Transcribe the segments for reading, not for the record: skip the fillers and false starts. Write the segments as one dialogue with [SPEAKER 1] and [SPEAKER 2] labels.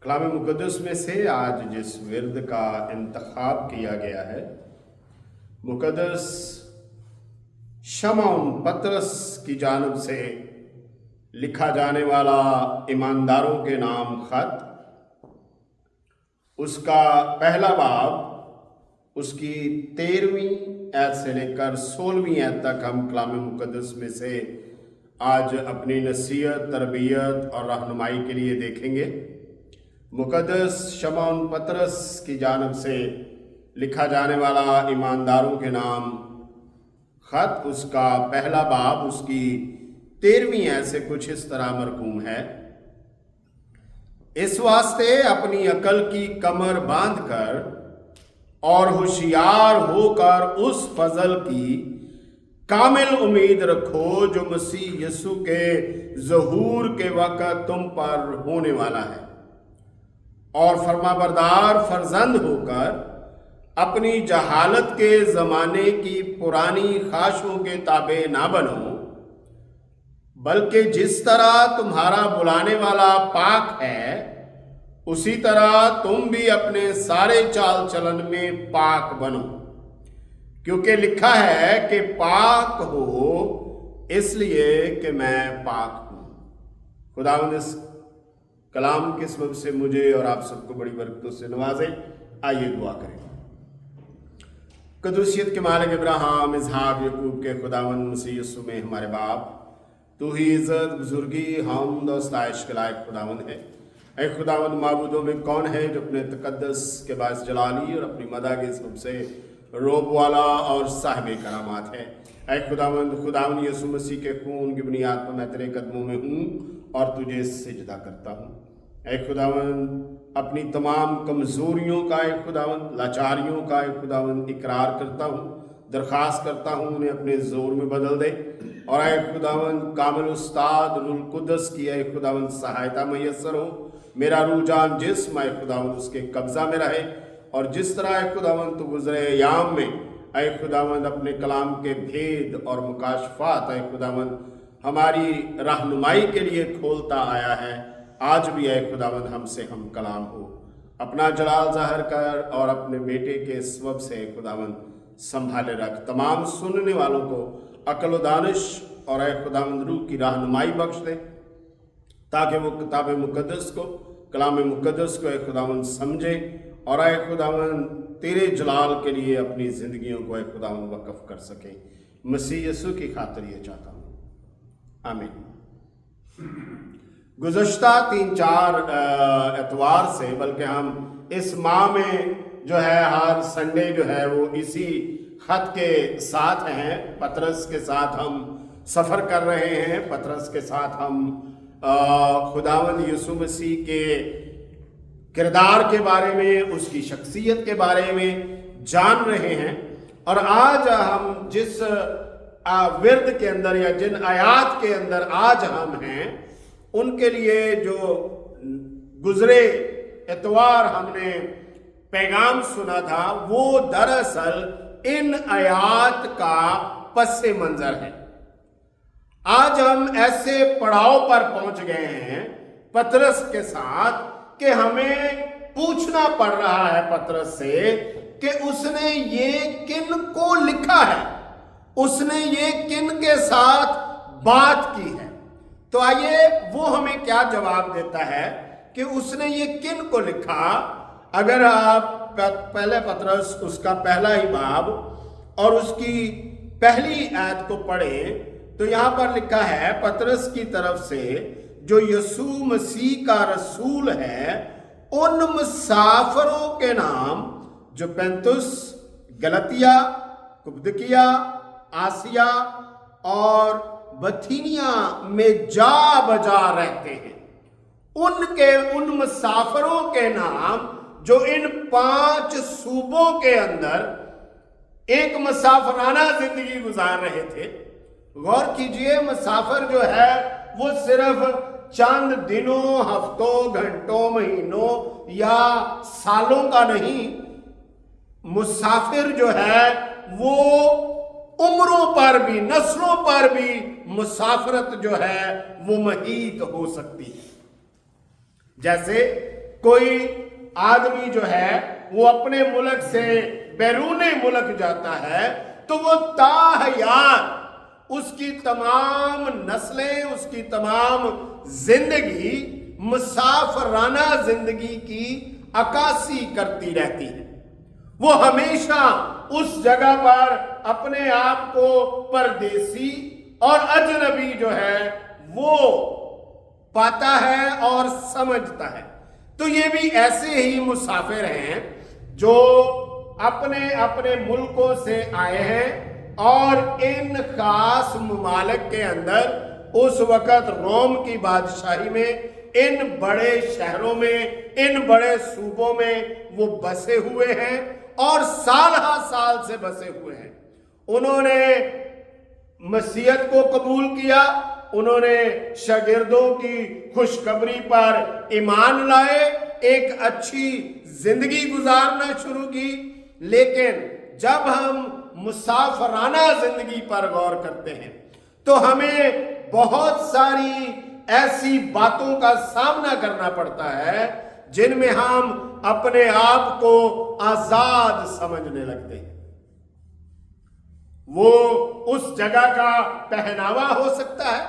[SPEAKER 1] कलाम मुक़द्दस में से आज जिस विर्द का इंतखाब किया गया है, मुक़द्दस शमौन पतरस की जानिब से लिखा जाने वाला ईमानदारों के नाम खत, उसका पहला बाब उसकी 13वीं आयत से लेकर 16वीं आयत तक हम कलाम मुक़द्दस में से आज अपनी नसीहत, तरबियत और रहनुमाई के लिए देखेंगे। मुक़द्दस शमौन पतरस की जानिब से लिखा जाने वाला ईमानदारों के नाम खत, उसका पहला बाब उसकी 13वीं आयत से कुछ इस तरह मरकूम है। इस वास्ते अपनी अकल की कमर बांधकर और होशियार होकर उस फजल की कामिल उम्मीद रखो जो मसीह यीशु के ज़हूर के वक़्त तुम पर होने वाला है, और फरमाबरदार फर्जंद होकर अपनी जहालत के ज़माने की पुरानी ख्वाहिशों के ताबे ना बनो, बल्कि जिस तरह तुम्हारा बुलाने वाला पाक है उसी तरह तुम भी अपने सारे चाल चलन में पाक बनो, क्योंकि लिखा है कि पाक हो इसलिए कि मैं पाक हूँ। खुदावंद इस कलाम के सबब से मुझे और आप सबको बड़ी बरकतों से नवाजे। आइए दुआ करें। कदूसियत के मालिक इब्राहिम, इसहाक, याकूब के खुदावंद मसीह यीशु में हमारे बाप, तू ही इज़्ज़त, बुजुर्गी, हमद और सताइश के लायक खुदावंद है। ऐ खुदावंद, माबूदों में कौन है जो अपने तकद्दस के बायस जलाली और अपनी मदा के सबब से रोब वाला और साहिब करामात है। ऐ खुदावंद यीशु मसीह के खून की बुनियाद पर मैं तेरे कदमों में हूँ और तुझे सिजदा करता हूँ। ऐ खुदावंद, अपनी तमाम कमज़ोरियों का, ऐ खुदावंद, लाचारियों का, ऐ खुदावंद, इकरार करता हूँ, दरख्वास्त करता हूँ उन्हें अपने ज़ोर में बदल दे। और ऐ खुदावंद, कामिल उस्ताद रूह कुद्दस की ऐ खुदावंद सहायता मैसर हो। मेरा रुझान जिस्म ऐ खुदावंद उसके कब्ज़ा में रहे, और जिस तरह ऐ खुदावंद तू गुज़रे याम में ऐ खुदावंद अपने कलाम के भेद और मुकाशफात ऐ खुदावंद हमारी रहनुमाई के लिए खोलता आया है, आज भी ऐ खुदावंद हमसे हम कलाम हो। अपना जलाल ज़ाहिर कर और अपने बेटे के सबब से ऐ खुदावंद संभाले रख। तमाम सुनने वालों को अक्ल व दानिश और ऐ खुदावंद रूह की रहनुमाई बख्श दे, ताकि वो किताब मुक़द्दस को, कलाम मुक़द्दस को ऐ खुदावंद समझे और ऐ खुदावंद तेरे जलाल के लिए अपनी ज़िंदगियों को ऐ खुदावंद वक़्फ़ कर सके। मसीह यीशु की खातिर ये चाहता हूँ, आमीन। गुज़श्ता 3-4 एतवार से, बल्कि हम इस माह में जो है हर संडे जो है वो इसी ख़त के साथ हैं, पतरस के साथ हम सफ़र कर रहे हैं। पतरस के साथ हम खुदावंद यीशु मसीह के किरदार के बारे में, उसकी शख्सियत के बारे में जान रहे हैं। और आज हम जिस विर्द के अंदर या जिन आयात के अंदर आज हम हैं, उनके लिए जो गुजरे इतवार हमने पैगाम सुना था, वो दरअसल इन आयात का पस्से मंजर है। आज हम ऐसे पड़ाव पर पहुंच गए हैं पतरस के साथ कि हमें पूछना पड़ रहा है पतरस से कि उसने ये किन को लिखा है, उसने ये किन के साथ बात की है। तो आइए वो हमें क्या जवाब देता है कि उसने ये किन को लिखा। अगर आप पहले पतरस उसका पहला ही बाब और उसकी पहली आयत को पढ़ें तो यहाँ पर लिखा है, पतरस की तरफ से जो यीशु मसीह का रसूल है, उन मुसाफिरों के नाम जो पेंतुस, गलतिया, कुप्दकिया, आसिया और बथीनिया में जा बजा रहते हैं, उन मुसाफिरों के नाम जो इन 5 सूबों के अंदर एक मुसाफराना जिंदगी गुजार रहे थे। गौर कीजिए, मुसाफिर जो है वो सिर्फ चंद दिनों, हफ्तों, घंटों, महीनों या सालों का नहीं, मुसाफिर जो है वो उम्रों पर भी, नस्लों पर भी मुसाफरत जो है वो महीत हो सकती है। जैसे कोई आदमी जो है वो अपने मुल्क से बैरून मुल्क जाता है तो वो ताहयात उसकी तमाम नस्लें, उसकी तमाम जिंदगी मुसाफराना जिंदगी की अक्कासी करती रहती है। वो हमेशा उस जगह पर अपने आप को परदेसी और अजनबी जो है वो पाता है और समझता है। तो ये भी ऐसे ही मुसाफिर हैं जो अपने अपने मुल्कों से आए हैं और इन खास ममालिक के अंदर उस वक़्त रोम की बादशाही में, इन बड़े शहरों में, इन बड़े सूबों में वो बसे हुए हैं और साल हा साल से बसे हुए हैं। उन्होंने मसीहत को कबूल किया, उन्होंने शागिर्दों की खुशखबरी पर ईमान लाए, एक अच्छी जिंदगी गुजारना शुरू की। लेकिन जब हम मुसाफराना जिंदगी पर गौर करते हैं तो हमें बहुत सारी ऐसी बातों का सामना करना पड़ता है जिनमें हम अपने आप को आजाद समझने लगते हैं। वो उस जगह का पहनावा हो सकता है,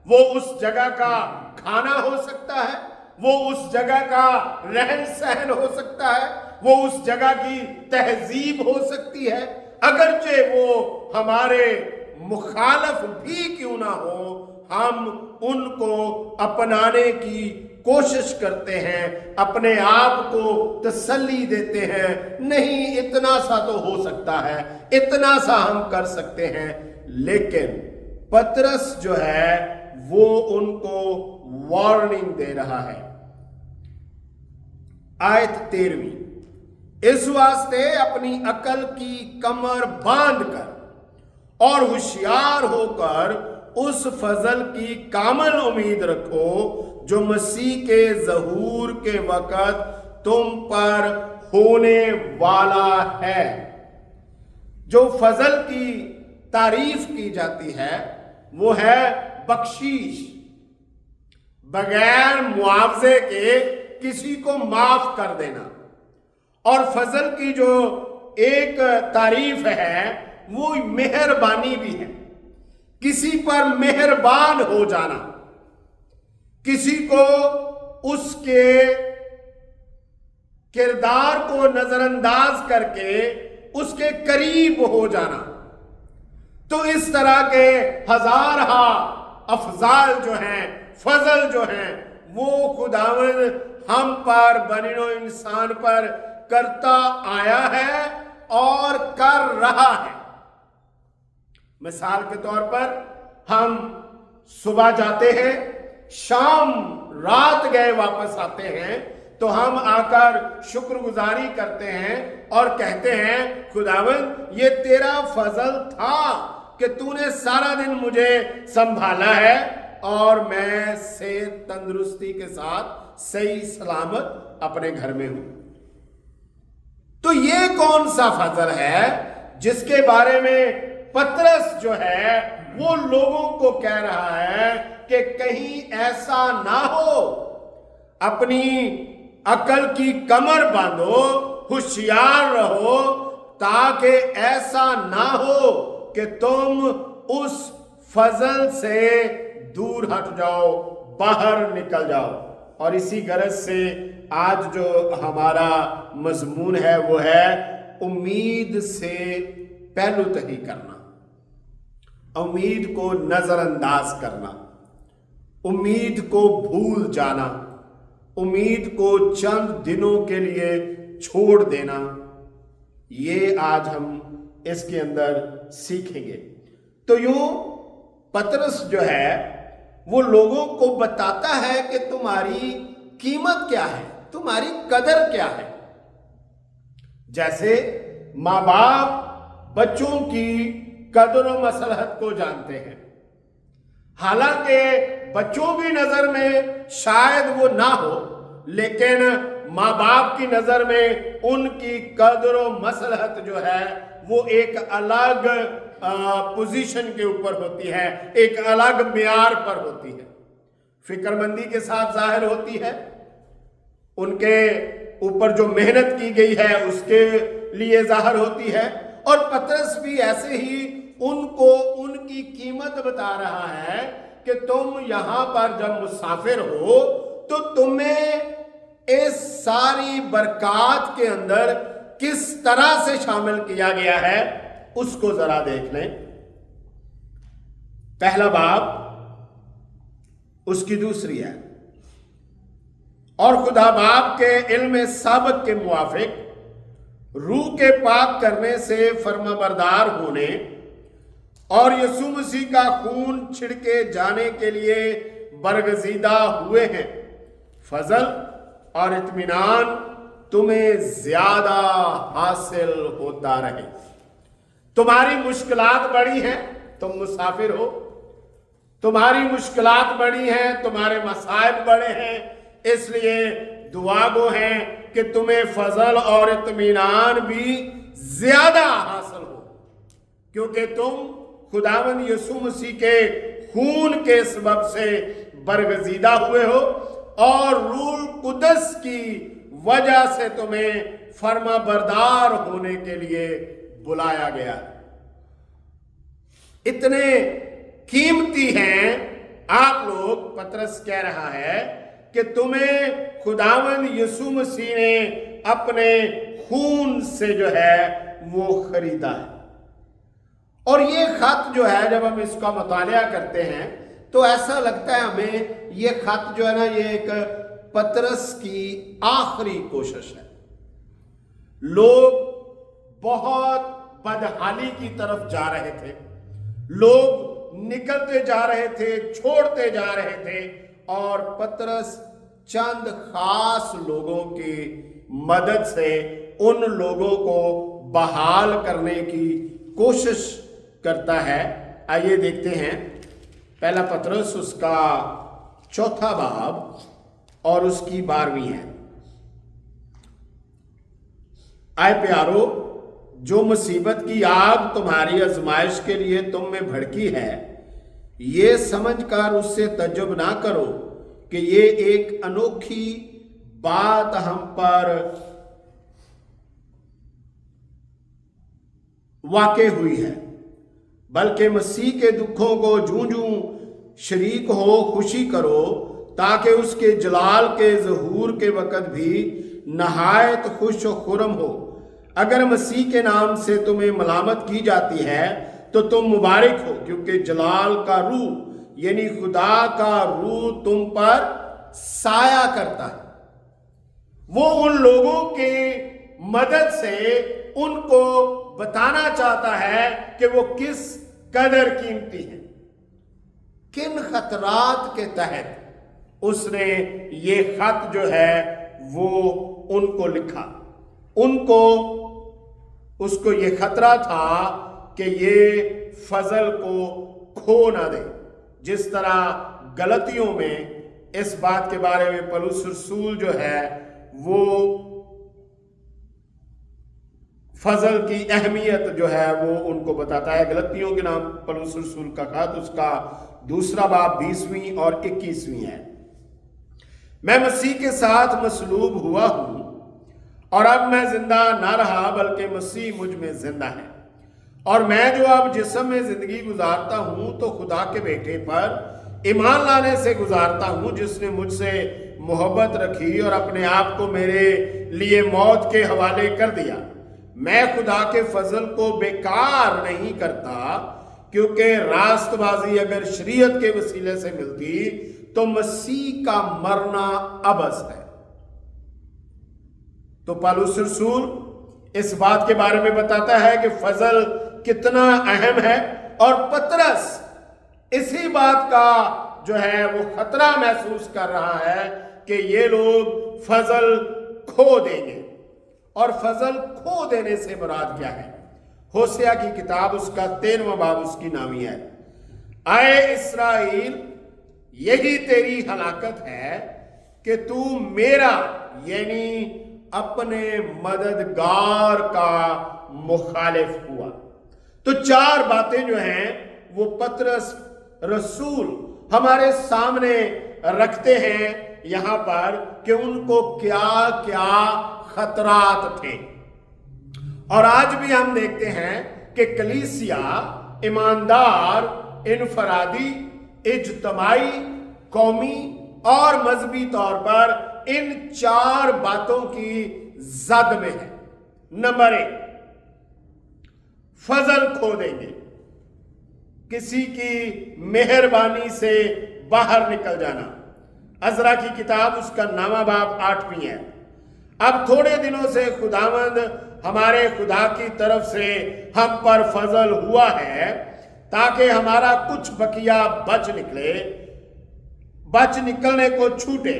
[SPEAKER 1] वो उस जगह का खाना हो सकता है, वो उस जगह का रहन सहन हो सकता है, वो उस जगह की तहजीब हो सकती है। अगरचे वो हमारे मुखालफ भी क्यों ना हो, हम उनको अपनाने की कोशिश करते हैं, अपने आप को तसल्ली देते हैं, नहीं इतना सा तो हो सकता है, इतना सा हम कर सकते हैं। लेकिन पतरस जो है वो उनको वार्निंग दे रहा है। आयत 13, इस वास्ते अपनी अकल की कमर बांध कर और होशियार होकर उस फजल की कामिल उम्मीद रखो जो मसीह के ज़हूर के वक़्त तुम पर होने वाला है। जो फजल की तारीफ की जाती है वो है बख्शीश, बगैर मुआवजे के किसी को माफ कर देना। और फजल की जो एक तारीफ है वो मेहरबानी भी है, किसी पर मेहरबान हो जाना, किसी को उसके किरदार को नजरअंदाज करके उसके करीब हो जाना। तो इस तरह के हजारहा अफजाल जो हैं, फजल जो हैं, वो खुदावंद हम पर, बनिनो इंसान पर करता आया है और कर रहा है। मिसाल के तौर पर हम सुबह जाते हैं, शाम रात गए वापस आते हैं तो हम आकर शुक्रगुजारी करते हैं और कहते हैं खुदावंद ये तेरा फजल था कि तूने सारा दिन मुझे संभाला है और मैं सेहत तंदुरुस्ती के साथ सही सलामत अपने घर में हूं। तो ये कौन सा फजल है जिसके बारे में पतरस जो है वो लोगों को कह रहा है कि कहीं ऐसा ना हो, अपनी अकल की कमर बांधो, होशियार रहो, ताकि ऐसा ना हो कि तुम उस फजल से दूर हट जाओ, बाहर निकल जाओ। और इसी गरज से आज जो हमारा मजमून है वो है उम्मीद से पहलू तही करना, उम्मीद को नजरअंदाज करना, उम्मीद को भूल जाना, उम्मीद को चंद दिनों के लिए छोड़ देना। ये आज हम इसके अंदर सीखेंगे। तो यूं पतरस जो है वो लोगों को बताता है कि तुम्हारी कीमत क्या है, तुम्हारी कदर क्या है। जैसे माँ बाप बच्चों की कदर व मसलहत को जानते हैं, हालांकि बच्चों की नजर में शायद वो ना हो, लेकिन माँ बाप की नजर में उनकी कदर व मसलहत जो है वो एक अलग पोजीशन के ऊपर होती है, एक अलग मियार पर होती है, फिक्रमंदी के साथ जाहिर होती है। ان کے اوپر جو محنت کی گئی ہے اس کے لیے ظاہر ہوتی ہے، اور پطرس بھی ایسے ہی ان کو ان کی قیمت بتا رہا ہے کہ تم یہاں پر جب مسافر ہو تو تمہیں اس ساری برکات کے اندر کس طرح سے شامل کیا گیا ہے اس کو ذرا دیکھ لیں۔ پہلا باب اس کی دوسری ہے، اور خدا باپ کے علم سابق کے موافق روح کے پاک کرنے سے فرما بردار ہونے اور یسوع مسیح کا خون چھڑکے جانے کے لیے برگزیدہ ہوئے ہیں۔ فضل اور اطمینان تمہیں زیادہ حاصل ہوتا رہے۔ تمہاری مشکلات بڑی ہیں، تم مسافر ہو، تمہاری مشکلات بڑی ہیں، تمہارے مصائب بڑے ہیں، اس لیے دعا گو ہیں کہ تمہیں فضل اور اطمینان بھی زیادہ حاصل ہو، کیونکہ تم خداوند یسوع مسیح کے خون کے سبب سے برگزیدہ ہوئے ہو، اور روح القدس کی وجہ سے تمہیں فرما بردار ہونے کے لیے بلایا گیا۔ اتنے قیمتی ہیں آپ لوگ، پطرس کہہ رہا ہے کہ تمہیں خداوند یسوع مسیح نے اپنے خون سے جو ہے وہ خریدا ہے۔ اور یہ خط جو ہے جب ہم اس کا مطالعہ کرتے ہیں تو ایسا لگتا ہے ہمیں یہ خط جو ہے نا یہ ایک پطرس کی آخری کوشش ہے۔ لوگ بہت بدحالی کی طرف جا رہے تھے، لوگ نکلتے جا رہے تھے، چھوڑتے جا رہے تھے، اور پطرس چند خاص لوگوں کی مدد سے ان لوگوں کو بحال کرنے کی کوشش کرتا ہے۔ آئیے دیکھتے ہیں پہلا پطرس اس کا 4 باب اور اس کی 12ویں ہے۔ اے پیارو، جو مصیبت کی آگ تمہاری آزمائش کے لیے تم میں بھڑکی ہے، یہ سمجھ کر اس سے تعجب نہ کرو کہ یہ ایک انوکھی بات ہم پر واقع ہوئی ہے، بلکہ مسیح کے دکھوں کو جوں جوں شریک ہو خوشی کرو، تاکہ اس کے جلال کے ظہور کے وقت بھی نہایت خوش و خرم ہو۔ اگر مسیح کے نام سے تمہیں ملامت کی جاتی ہے تو تم مبارک ہو، کیونکہ جلال کا روح یعنی خدا کا روح تم پر سایہ کرتا ہے۔ وہ ان لوگوں کی مدد سے ان کو بتانا چاہتا ہے کہ وہ کس قدر قیمتی ہیں، کن خطرات کے تحت اس نے یہ خط جو ہے وہ ان کو لکھا۔ اس کو یہ خطرہ تھا کہ یہ فضل کو کھو نہ دے، جس طرح غلطیوں میں اس بات کے بارے میں پولس رسول جو ہے وہ فضل کی اہمیت جو ہے وہ ان کو بتاتا ہے۔ غلطیوں کے نام پولس رسول کا خط اس کا 2 باب 20ویں اور 21ویں ہے۔ میں مسیح کے ساتھ مصلوب ہوا ہوں، اور اب میں زندہ نہ رہا بلکہ مسیح مجھ میں زندہ ہے، اور میں جو اب جسم میں زندگی گزارتا ہوں تو خدا کے بیٹے پر ایمان لانے سے گزارتا ہوں، جس نے مجھ سے محبت رکھی اور اپنے آپ کو میرے لیے موت کے حوالے کر دیا۔ میں خدا کے فضل کو بیکار نہیں کرتا، کیونکہ راست بازی اگر شریعت کے وسیلے سے ملتی تو مسیح کا مرنا عبث ہے۔ تو پولس رسول اس بات کے بارے میں بتاتا ہے کہ فضل کتنا اہم ہے، اور پطرس اسی بات کا جو ہے وہ خطرہ محسوس کر رہا ہے کہ یہ لوگ فضل کھو دیں گے۔ اور فضل کھو دینے سے مراد کیا ہے؟ ہوسیہ کی کتاب اس کا 13واں باب اس کی نامی ہے، اے اسرائیل، یہی تیری ہلاکت ہے کہ تو میرا یعنی اپنے مددگار کا مخالف ہوا۔ تو 4 باتیں جو ہیں وہ پطرس رسول ہمارے سامنے رکھتے ہیں यहां पर कि उनको क्या क्या खतरात थे। और आज भी हम देखते हैं कि कलीसिया ईमानदार, इनफरादी, इज्तमाई, कौमी और मजहबी तौर पर इन 4 बातों की जद में है। नंबर 1, फजल खो देंगे, किसी की मेहरबानी से बाहर निकल जाना। अज़रा की किताब उसका 9वां बाब 8वीं है। अब थोड़े दिनों से खुदावंद हमारे खुदा की तरफ से हम पर फजल हुआ है ताकि हमारा कुछ बकिया बच निकलने को छूटे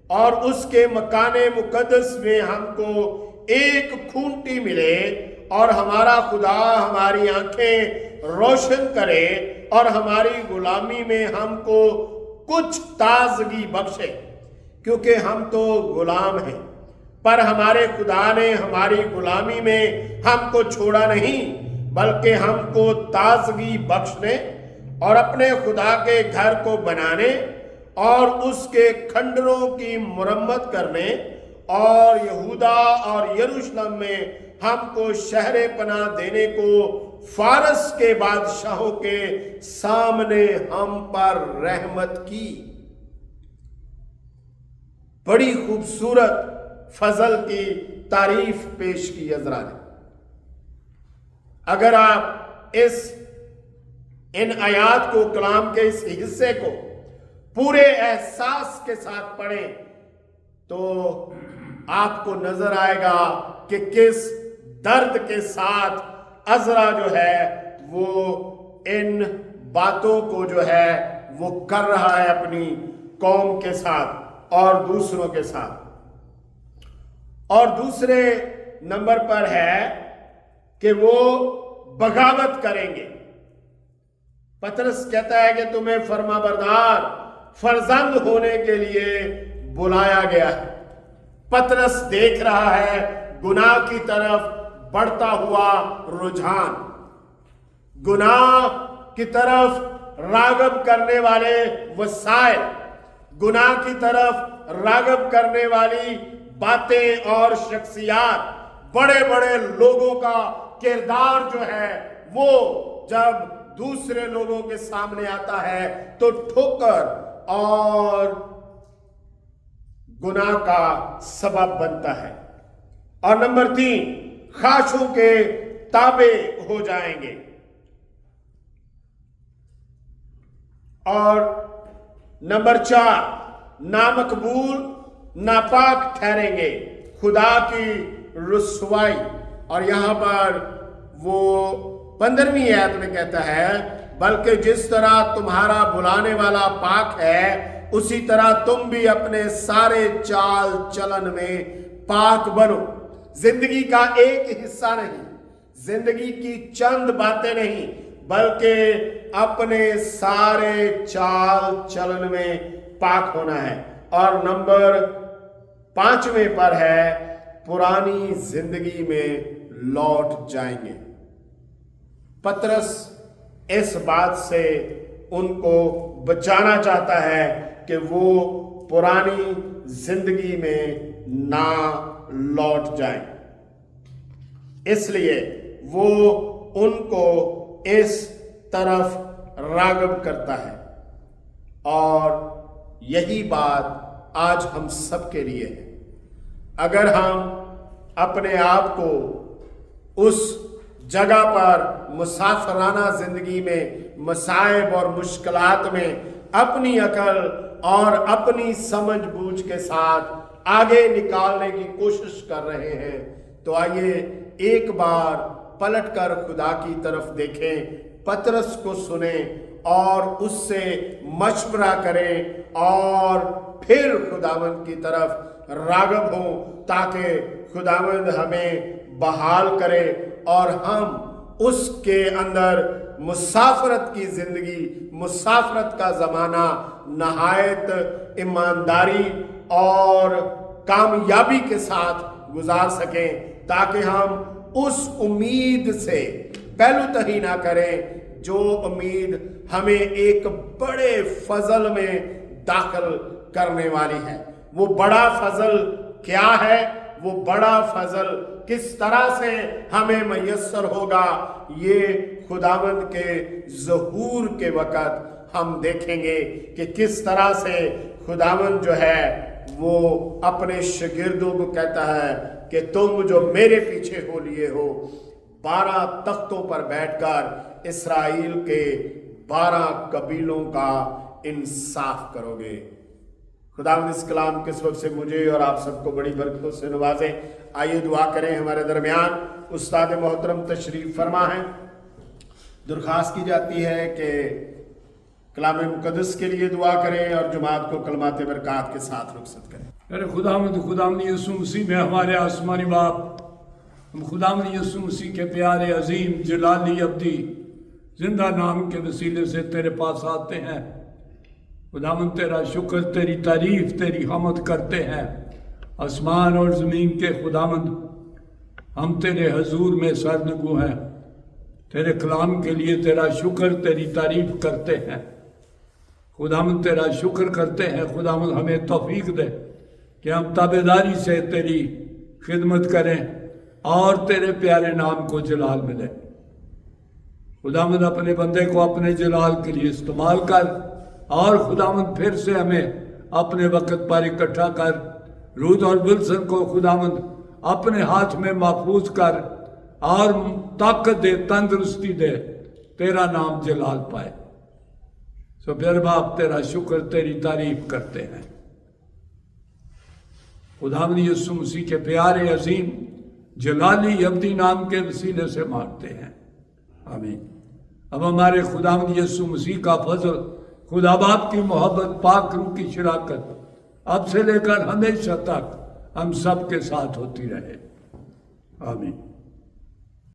[SPEAKER 1] और उसके मकाने मुकद्दस में हमको एक खूंटी मिले और हमारा खुदा हमारी आंखें रोशन करे और हमारी गुलामी में हमको कुछ ताजगी बख्शे, क्योंकि हम तो गुलाम हैं। पर हमारे खुदा ने हमारी गुलामी में हमको छोड़ा नहीं, बल्कि हमको ताजगी बख्शने और अपने खुदा के घर को बनाने और उसके खंडरों की मुरम्मत करने और यहूदा और यरूशलेम में हमको शहरे पनाह देने को फारस के बादशाहों के सामने हम पर रहमत की। बड़ी खूबसूरत फजल की तारीफ पेश की अज़रा ने। अगर आप इन आयात को, कलाम के इस हिस्से को पूरे एहसास के साथ पढ़ें तो आपको नजर आएगा कि किस दर्द के साथ अज़रा जो है वो इन बातों को जो है वो कर रहा है अपनी कौम के साथ और दूसरों के साथ। और दूसरे नंबर पर है कि वो बगावत करेंगे। पतरस कहता है कि तुम्हें फरमाबरदार फर्जंद होने के लिए बुलाया गया है। पतरस देख रहा है गुनाह की तरफ बढ़ता हुआ रुझान, गुनाह की तरफ रागब करने वाले वसाइल, गुनाह की तरफ रागब करने वाली बातें और शख्सियात, बड़े बड़े लोगों का किरदार जो है वो जब दूसरे लोगों के सामने आता है तो ठोकर और गुनाह का सबब बनता है। और नंबर 3, ख्वाहिशों के ताबे हो जाएंगे और नंबर 4, नामकबूल, नापाक ठहरेंगे, खुदा की रुसवाई। और यहां पर वो 15वीं आयत में कहता है, बल्कि जिस तरह तुम्हारा बुलाने वाला पाक है उसी तरह तुम भी अपने सारे चाल चलन में पाक बनो। जिंदगी का एक हिस्सा नहीं, जिंदगी की चंद बातें नहीं, बल्कि अपने सारे चाल चलन में पाक होना है। और नंबर 5वें पर है पुरानी जिंदगी में लौट जाएंगे। पतरस इस बात से उनको बचाना चाहता है कि वो पुरानी जिंदगी में ना लौट जाएं, इसलिए वो उनको इस तरफ रागब करता है। और यही बात आज हम सबके लिए है। अगर हम अपने आप को उस जगह पर मुसाफिराना जिंदगी में, मसाइब और मुश्किलात में अपनी अकल और अपनी समझ बूझ के साथ आगे निकालने की कोशिश कर रहे हैं, तो आइए एक बार पलटकर खुदा की तरफ देखें, पतरस को सुने और उससे मशवरा करें और फिर खुदावंद की तरफ रागब हों, ताकि खुदावंद हमें बहाल करे और हम उसके अंदर मुसाफरत की जिंदगी, मुसाफरत का ज़माना नहायत ईमानदारी और कामयाबी के साथ गुजार सकें, ताकि हम उस उम्मीद से पहलूतही ना करें जो उम्मीद हमें एक बड़े फजल में दाखिल करने वाली है। वो बड़ा फजल क्या है, वो बड़ा फजल किस तरह से हमें मैसर होगा, ये खुदावंद के ज़हूर के वक़्त हम देखेंगे कि किस तरह से खुदावंद जो है वो अपने शागिर्दों को कहता है कि तुम जो मेरे पीछे हो लिए हो 12 तख्तों पर बैठकर इसराइल के 12 कबीलों का इंसाफ करोगे। खुदावंद इस कलाम के सबब से मुझे और आप सबको बड़ी बरकतों से नवाजे। आइए दुआ करें। हमारे दरमियान उस्ताद मोहतरम तशरीफ फरमा है। दरख्वास्त की जाती है कि कलाम मुक़द्दस के लिए दुआ करें और जुमात को कलमात बरक़ात के साथ रुखसत करें।
[SPEAKER 2] अरे खुदावंद यीशु मसीह में हमारे आसमानी बाप, हम खुदावंद यीशु मसीह के प्यारे अजीम जलाली अब्दी जिंदा नाम के वसीले से तेरे पास आते हैं। खुदावंद तेरा शुक्र, तेरी तारीफ, तेरी हमद करते हैं। आसमान और ज़मीन के खुदावंद, हम तेरे हजूर में सरनगू हैं। तेरे कलाम के लिए तेरा शुक्र, तेरी तारीफ करते हैं। खुदावंद तेरा शुक्र करते हैं। खुदावंद हमें तौफीक दे कि हम ताबेदारी से तेरी खिदमत करें और तेरे प्यारे नाम को जलाल मिले। खुदावंद अपने बंदे को अपने जलाल के लिए इस्तेमाल कर और खुदावंद फिर से हमें अपने वक़्त पर इकट्ठा कर। रूद और विल्सन को खुदावंद अपने हाथ में महफूज कर और ताकत दे, तंदुरुस्ती दे, तेरा नाम जलाल पाए। सो फिर बाप तेरा शुक्र, तेरी तारीफ करते हैं। खुदावंद यीशु मसीह के प्यारे अजीम जलाली अब्दी नाम के वसीले से मांगते हैं, आमीन। अब हमारे खुदावंद यीशु मसीह का फजल, खुदा बाप की मोहब्बत, पाक रूह की शराकत अब से लेकर हमेशा तक हम सब के साथ होती रहे, आमीन।